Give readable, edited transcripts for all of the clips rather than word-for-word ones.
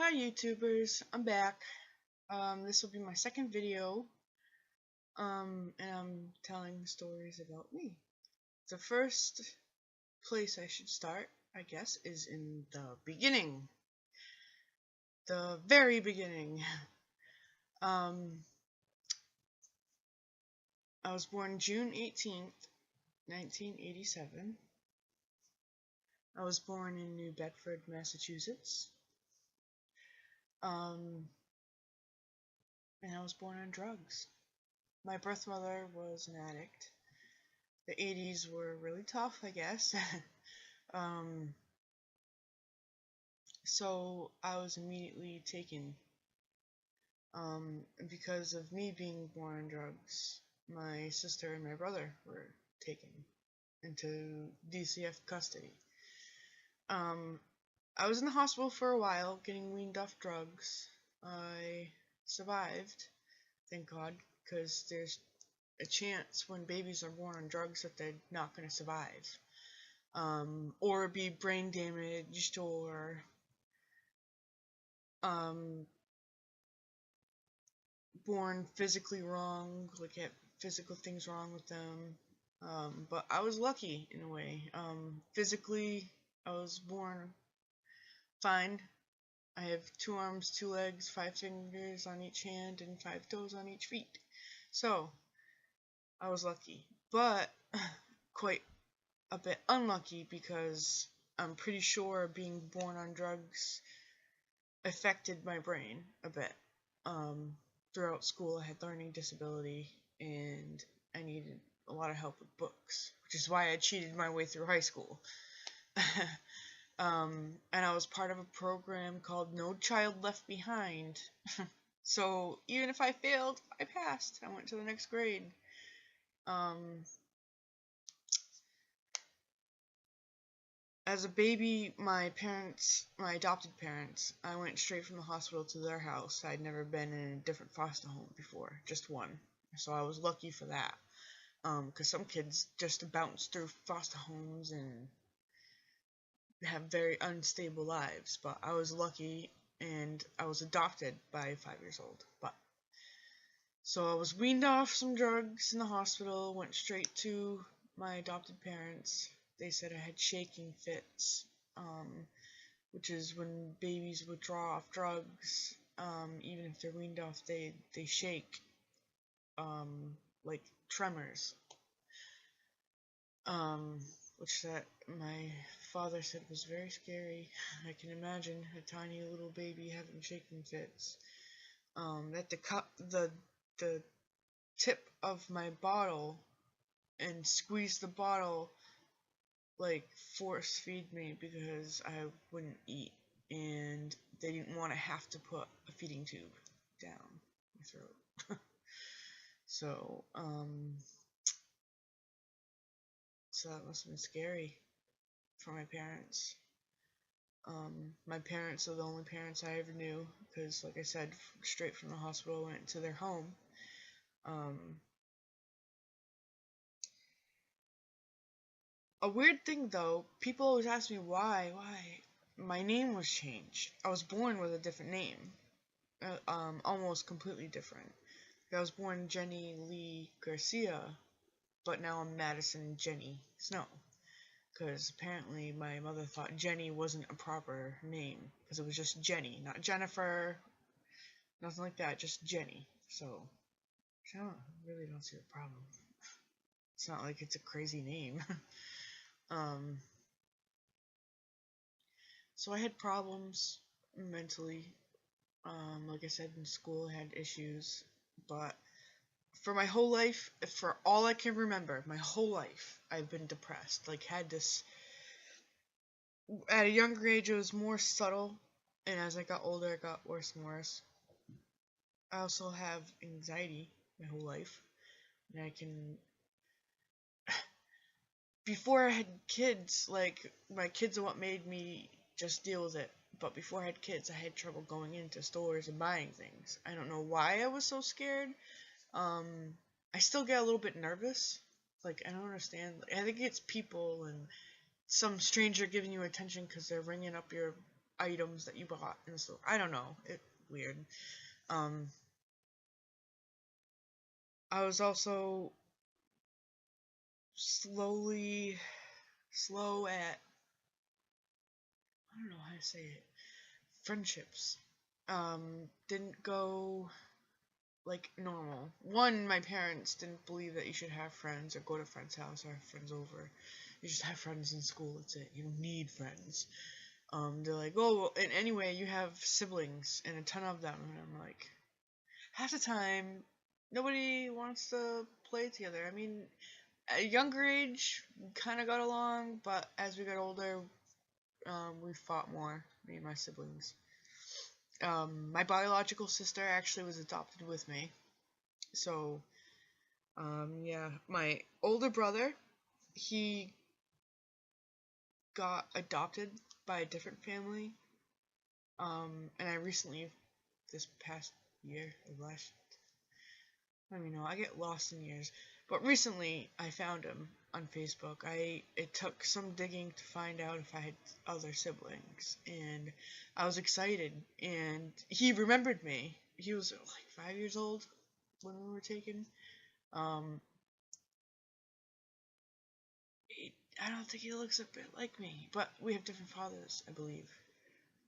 Hi YouTubers, I'm back. This will be my second video, and I'm telling stories about me. The first place I should start, I guess, is in the beginning. The very beginning. I was born June 18th, 1987. I was born in New Bedford, Massachusetts. And I was born on drugs. My birth mother was an addict. The 80s were really tough, I guess. So I was immediately taken. Because of me being born on drugs, my sister and my brother were taken into DCF custody. I was in the hospital for a while, getting weaned off drugs. I survived, thank God, because there's a chance when babies are born on drugs that they're not going to survive. Or be brain damaged, or born physically wrong, like have physical things wrong with them. But I was lucky in a way. Physically, I was born fine. I have 2 arms, 2 legs, 5 fingers on each hand, and 5 toes on each feet. So, I was lucky. But, quite a bit unlucky because I'm pretty sure being born on drugs affected my brain a bit. Throughout school I had learning disability and I needed a lot of help with books, which is why I cheated my way through high school. And I was part of a program called No Child Left Behind. So even if I failed, I passed. I went to the next grade. As a baby, my adopted parents, I went straight from the hospital to their house. I'd never been in a different foster home before, just one. So I was lucky for that. Because some kids just bounce through foster homes and have very unstable lives. But I was lucky, and I was adopted by 5 years old. So I was weaned off some drugs in the hospital, went straight to my adopted parents. They said I had shaking fits, which is when babies withdraw off drugs. Even if they're weaned off, they shake, like tremors. Which that my father said was very scary. I can imagine a tiny little baby having shaking fits. That the tip of my bottle and squeeze the bottle, like force feed me because I wouldn't eat, and they didn't want to have to put a feeding tube down my throat. So that must have been scary for my parents. My parents are the only parents I ever knew because, like I said, straight from the hospital I went to their home. A weird thing though, people always ask me why my name was changed. I was born with a different name, almost completely different. I was born Jenny Lee Garcia, but now I'm Madison Jenny Snow, because apparently my mother thought Jenny wasn't a proper name, because it was just Jenny, not Jennifer, nothing like that, just Jenny. So I really don't see the problem. It's not like it's a crazy name. So I had problems mentally. Like I said, in school I had issues, but for my whole life, for all I can remember, my whole life, I've been depressed. Like, had this, at a younger age it was more subtle, and as I got older it got worse and worse. I also have anxiety my whole life, and I can, before I had kids, like, my kids are what made me just deal with it. But before I had kids, I had trouble going into stores and buying things. I don't know why I was so scared. I still get a little bit nervous. Like, I don't understand. I think it's people and some stranger giving you attention because they're ringing up your items that you bought in the store. I don't know. It weird. Um, I was also slow at, I don't know how to say it, friendships. Didn't go like normal. One, my parents didn't believe that you should have friends or go to friends' house or have friends over. You just have friends in school. That's it. You don't need friends. They're like, oh, well, and anyway, you have siblings and a ton of them, and I'm like, half the time, nobody wants to play together. I mean, at a younger age, we kind of got along, but as we got older, we fought more, me and my siblings. My biological sister actually was adopted with me. So, yeah, my older brother, he got adopted by a different family. And I recently, this past year, or last, I don't even know, I get lost in years. But recently, I found him on Facebook. It took some digging to find out if I had other siblings, and I was excited, and he remembered me. He was like 5 years old when we were taken. Um, I don't think he looks a bit like me, but we have different fathers, I believe.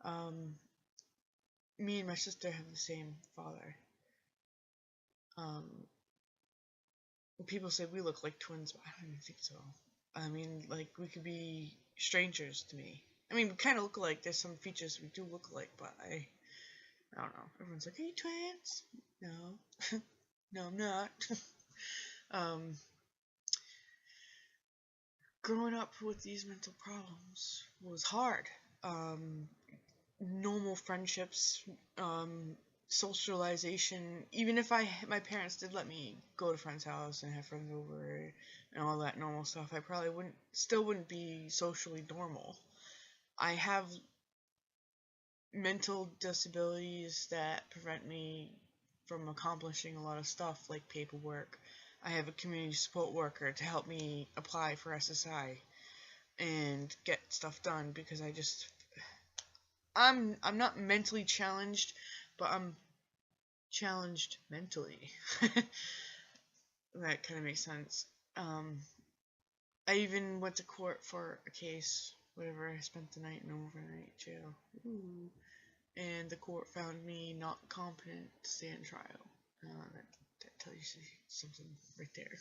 Um, Me and my sister have the same father. Um, People say we look like twins, but I don't even think so. I mean, like, we could be strangers to me. I mean, we kind of look alike. There's some features we do look alike, but I don't know. Everyone's like, "Are you twins?" No, no, I'm not. um, Growing up with these mental problems was hard. Um, Normal friendships, socialization. Even if my parents did let me go to friends' house and have friends over and all that normal stuff, I probably wouldn't be socially normal. I have mental disabilities that prevent me from accomplishing a lot of stuff like paperwork. I have a community support worker to help me apply for SSI and get stuff done because I'm not mentally challenged, but I'm challenged mentally. That kind of makes sense. I even went to court for a case, whatever. I spent the night in overnight jail. Ooh. And the court found me not competent to stand trial. That tells you something right there.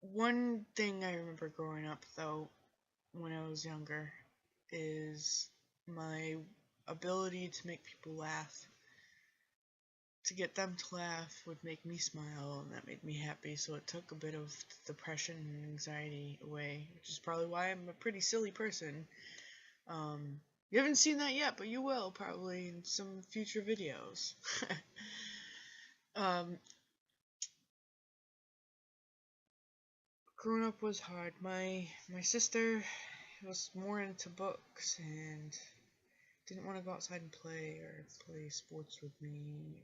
One thing I remember growing up, though, when I was younger, is my ability to make people laugh. To get them to laugh would make me smile, and that made me happy, so it took a bit of depression and anxiety away, which is probably why I'm a pretty silly person. You haven't seen that yet, but you will probably in some future videos. Growing up was hard. My sister was more into books and didn't want to go outside and play or play sports with me.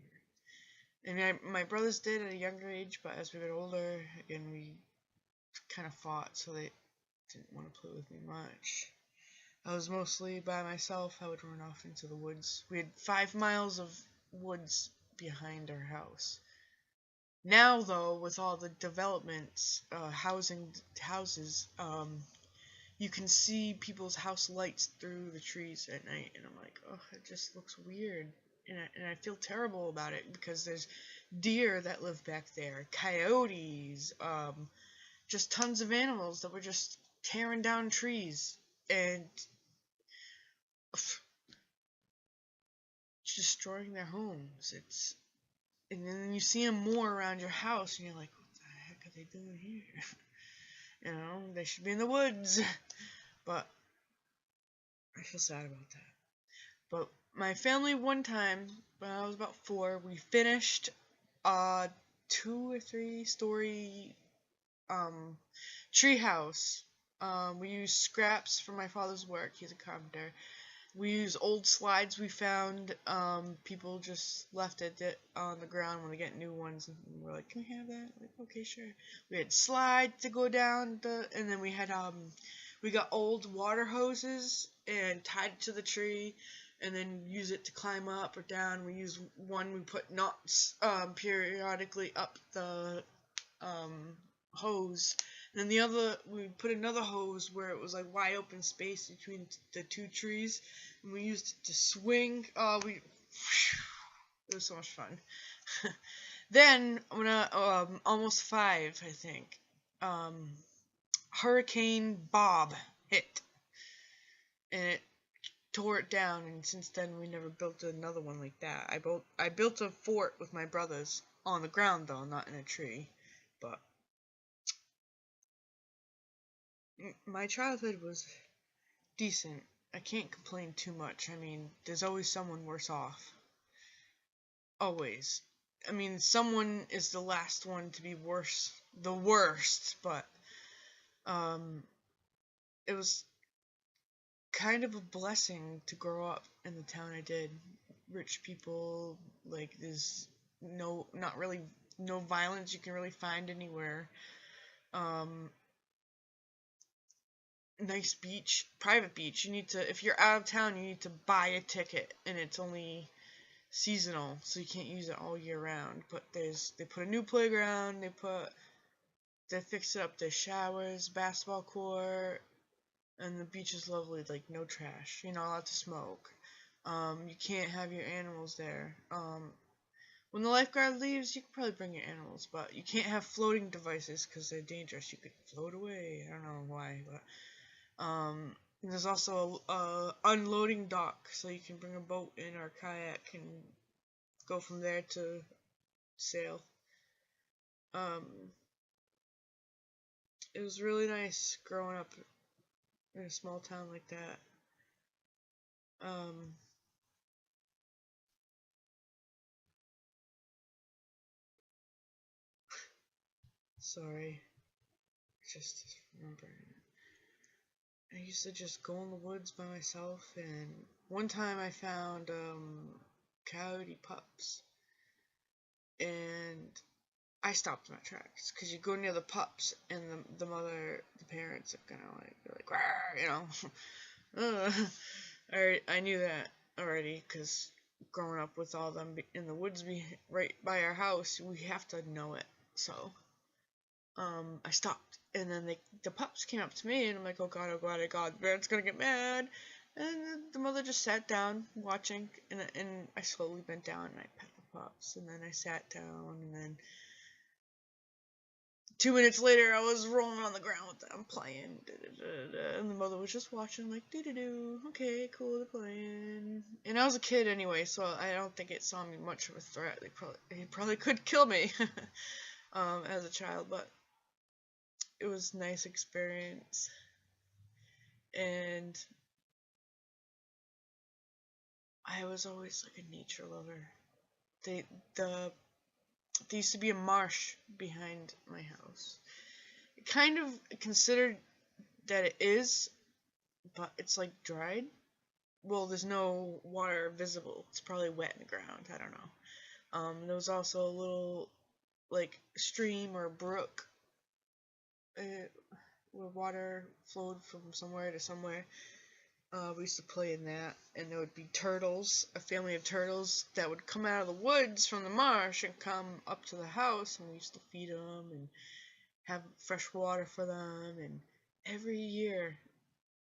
And my brothers did at a younger age, but as we got older, again, we kind of fought, so they didn't want to play with me much. I was mostly by myself. I would run off into the woods. We had 5 miles of woods behind our house. Now, though, with all the developments, houses, you can see people's house lights through the trees at night, and I'm like, oh, it just looks weird, and I feel terrible about it because there's deer that live back there, coyotes, just tons of animals that were just tearing down trees and destroying their homes. And then you see them more around your house, and you're like, what the heck are they doing here? You know, they should be in the woods. But I feel sad about that. But my family, one time, when I was about 4, we finished a 2 or 3 story tree house. We used scraps from my father's work. He's a carpenter. We use old slides we found. People just left it on the ground when they get new ones, and we're like, "Can we have that?" Like, okay, sure. We had slides to go down and then we got old water hoses and tied it to the tree, and then use it to climb up or down. We put knots periodically up the hose. And then we put another hose where it was like wide open space between the two trees, and we used it to swing. It was so much fun. Then when almost 5, I think, Hurricane Bob hit, and it tore it down. And since then, we never built another one like that. I built a fort with my brothers on the ground though, not in a tree, but. My childhood was decent. I can't complain too much. I mean, there's always someone worse off. Always. I mean, someone is the last one to be the worst, but it was kind of a blessing to grow up in the town I did. Rich people, like, there's not really, no violence you can really find anywhere. Nice beach, private beach. If you're out of town, you need to buy a ticket, and it's only seasonal, so you can't use it all year round. But they put a new playground, they fixed it up. There's showers, basketball court, and the beach is lovely. Like, no trash. You're not allowed to smoke. You can't have your animals there. When the lifeguard leaves, you can probably bring your animals, but you can't have floating devices because they're dangerous. You could float away. I don't know why, but. There's also a unloading dock, so you can bring a boat in or a kayak and go from there to sail. It was really nice growing up in a small town like that. Sorry, just remembering. I used to just go in the woods by myself, and one time I found coyote pups, and I stopped my tracks because you go near the pups, and the parents are gonna like I knew that already because growing up with all them in the woods right by our house, we have to know it. So I stopped, and then the pups came up to me, and I'm like, oh god, oh god, the parents gonna get mad. And the mother just sat down watching, and I slowly bent down and I pet the pups, and then I sat down, and then 2 minutes later I was rolling on the ground with them playing, and the mother was just watching like, okay, cool, they're playing. And I was a kid anyway, so I don't think it saw me much of a threat. It probably could kill me as a child, but it was a nice experience. And I was always like a nature lover. There used to be a marsh behind my house. It kind of considered that it is, but it's like dried. Well, there's no water visible. It's probably wet in the ground. I don't know. There was also a little like stream or brook where water flowed from somewhere to somewhere. We used to play in that, and there would be turtles, a family of turtles that would come out of the woods from the marsh and come up to the house, and we used to feed them and have fresh water for them. And every year,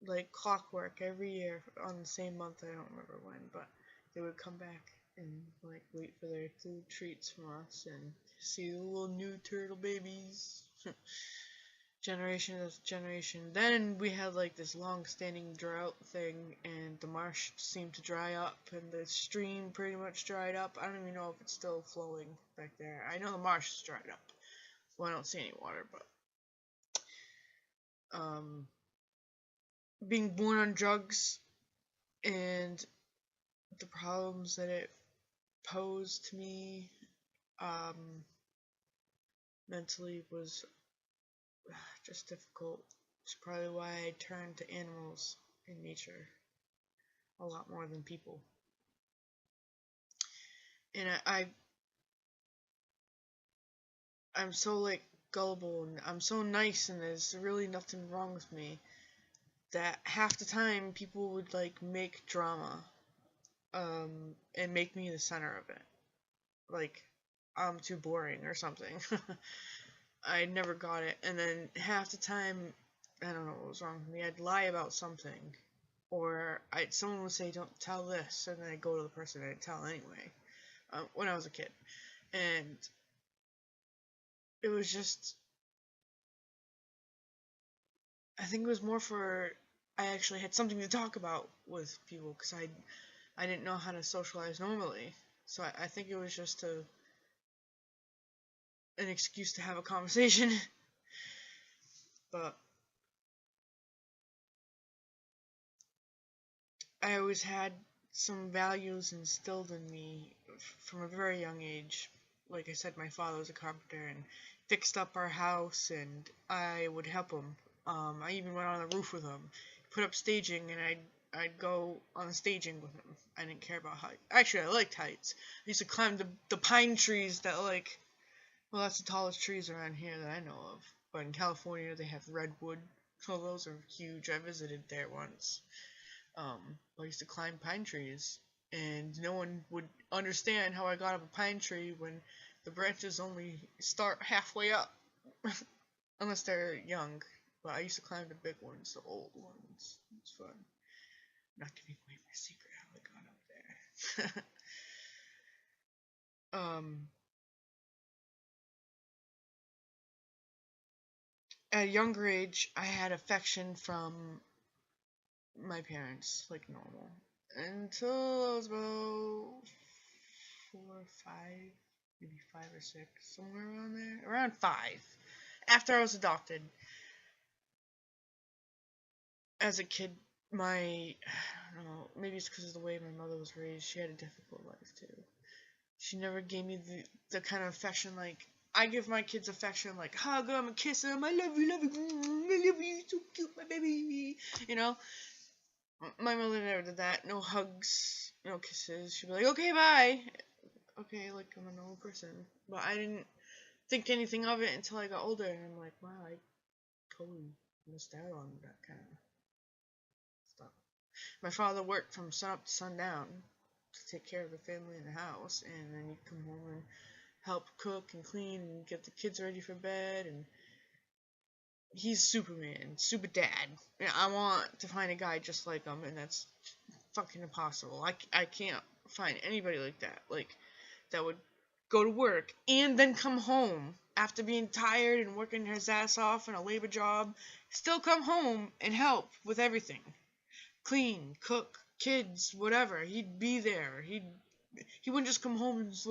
like clockwork, every year on the same month, I don't remember when, but they would come back and like wait for their little treats from us and see the little new turtle babies. Generation after generation. Then we had like this long-standing drought thing, and the marsh seemed to dry up, and the stream pretty much dried up. I don't even know if it's still flowing back there. I know the marsh is dried up. Well, I don't see any water, but being born on drugs and the problems that it posed to me mentally was just difficult. It's probably why I turned to animals in nature a lot more than people. And I'm so like gullible and I'm so nice and there's really nothing wrong with me that half the time people would like make drama and make me the center of it. Like I'm too boring or something. I never got it. And then half the time, I don't know what was wrong with me. I'd lie about something, or someone would say, "Don't tell this," and then I'd go to the person and I'd tell anyway. When I was a kid, and it was just, I think it was more for I actually had something to talk about with people because I didn't know how to socialize normally. So I think it was just an excuse to have a conversation. But I always had some values instilled in me from a very young age. Like I said, my father was a carpenter and fixed up our house, and I would help him. I even went on the roof with him, put up staging, and I'd go on the staging with him. I didn't care about height. Actually, I liked heights. I used to climb the pine trees that like, well, that's the tallest trees around here that I know of. But in California, they have redwood. So those are huge. I visited there once. I used to climb pine trees, and no one would understand how I got up a pine tree when the branches only start halfway up, unless they're young. But I used to climb the big ones, the old ones. It's fun. I'm not giving away my secret how I got up there. At a younger age, I had affection from my parents, like normal, until I was about 4 or 5, maybe 5 or 6, somewhere around there. Around 5. After I was adopted. As a kid, I don't know, maybe it's because of the way my mother was raised, she had a difficult life too. She never gave me the kind of affection like, I give my kids affection like, hug them and kiss them, I love you, I love you, so cute, my baby, you know? My mother never did that, no hugs, no kisses, she'd be like, okay, bye. Okay, like I'm an old person. But I didn't think anything of it until I got older, and I'm like, wow, I totally missed out on that kind of stuff. My father worked from sun up to sundown to take care of the family in the house, and then he'd come home and help cook and clean and get the kids ready for bed, and he's Superman, super dad. And I want to find a guy just like him, and that's fucking impossible. I can't find anybody like that. Like, that would go to work and then come home after being tired and working his ass off in a labor job, still come home and help with everything. Clean, cook, kids, whatever. He'd be there. He wouldn't just come home and just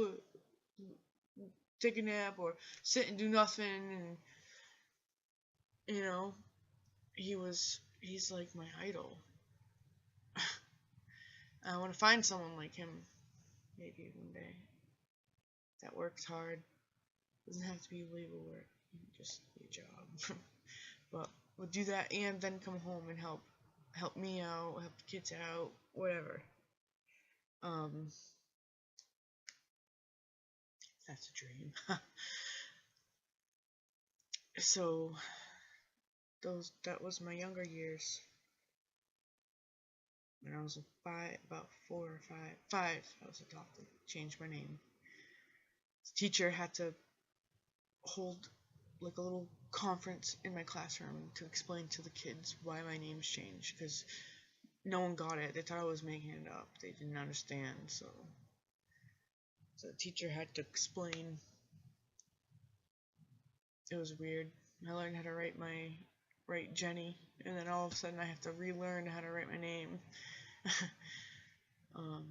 take a nap or sit and do nothing, and you know, he's like my idol. I want to find someone like him maybe one day that works hard. Doesn't have to be labor work. It can just be a job. But would do that and then come home and help me out, help the kids out, whatever. That's a dream. So that was my younger years. When I was about 4 or 5, I was adopted. Changed my name. The teacher had to hold like a little conference in my classroom to explain to the kids why my name's changed, because no one got it. They thought I was making it up. They didn't understand, so the teacher had to explain. It was weird. I learned how to write Jenny, and then all of a sudden I have to relearn how to write my name. um,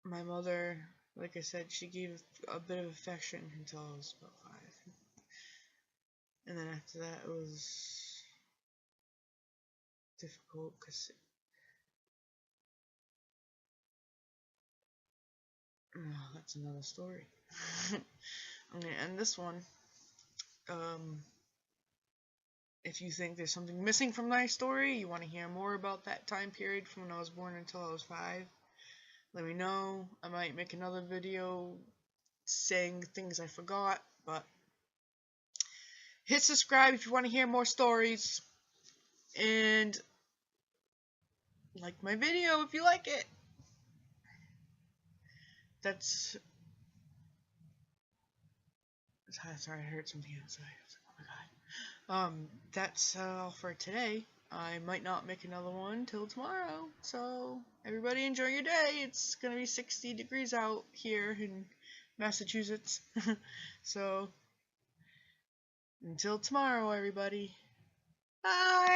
my mother, like I said, she gave a bit of affection until I was about 5. And then after that, it was difficult because that's another story. I'm gonna end this one. Um, if you think there's something missing from my story, you want to hear more about that time period from when I was born until I was 5, let me know. I might make another video saying things I forgot, but hit subscribe if you want to hear more stories, and like my video if you like it. Sorry, I heard something outside. I was like, oh my god. That's all for today. I might not make another one till tomorrow, so everybody enjoy your day. It's gonna be 60 degrees out here in Massachusetts. So until tomorrow, everybody. Bye!